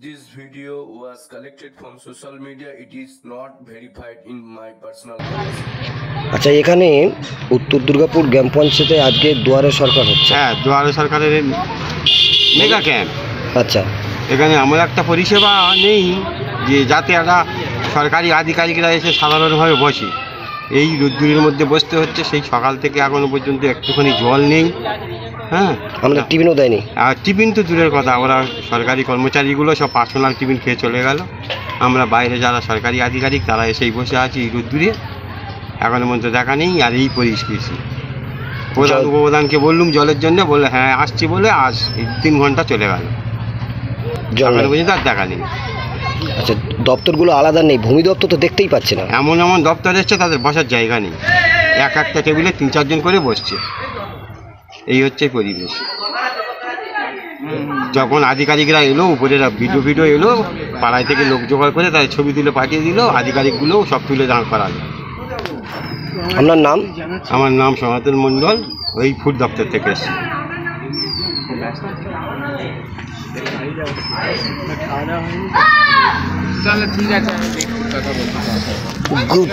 This video was collected from social media. It is not verified in my personal knowledge. আচ্ছা, এখানে উত্তর দুর্গাপুর গ্রাম পঞ্চায়েতে আজকে দুয়ারে সরকার হচ্ছে। হ্যাঁ, দুয়ারে সরকারের মেগা ক্যাম্প। আচ্ছা, এখানে এমন একটা পরিষেবা নেই যে যাতে একটা সরকারি আধিকারিকরা এসে সাধারণভাবে বসে। এই রোদ্দুরের মধ্যে বসতে হচ্ছে, সেই সকাল থেকে এখনো পর্যন্ত একটুখানি জল নেই। হ্যাঁ, আমাদের টিফিনও দেয়নি। আর টিফিন তো দূরের কথা, ওরা সরকারি কর্মচারীগুলো সব পার্সোনাল টিফিন খেয়ে চলে গেল। আমরা বাইরে যারা সরকারি আধিকারিক তারা এসেই বসে আছি এই রোদ্দুরে, এখনো পর্যন্ত দেখা নেই। আর এই পরিস্থিতি, প্রধান উপপ্রধানকে বললুম জলের জন্য, বলে হ্যাঁ আসছি বলে আজ 3 ঘন্টা চলে গেল, এখনো পর্যন্ত আর দেখা নেই। আচ্ছা, দপ্তরগুলো আলাদা নেই, ভূমি দপ্তর তো দেখতেই পাচ্ছি না। এমন এমন দপ্তর এসছে তাদের বসার জায়গা নেই, একটা টেবিলে 3-4 জন করে বসছে। এই হচ্ছে পরিবেশ। যখন আধিকারিকরা এলো, উপরে ভিডিও এলো, পাড়ায় থেকে লোক জোগাড় করে তাদের ছবি তুলে পাঠিয়ে দিল, আধিকারিকগুলো সব তুলে দাঁড় করালো। আপনার নাম? আমার নাম সনাতন মণ্ডল, ওই ফুড দপ্তর থেকে এসেছি। চলো ঠিক আছে, আমি দেখছি কথা বলতে। গুড।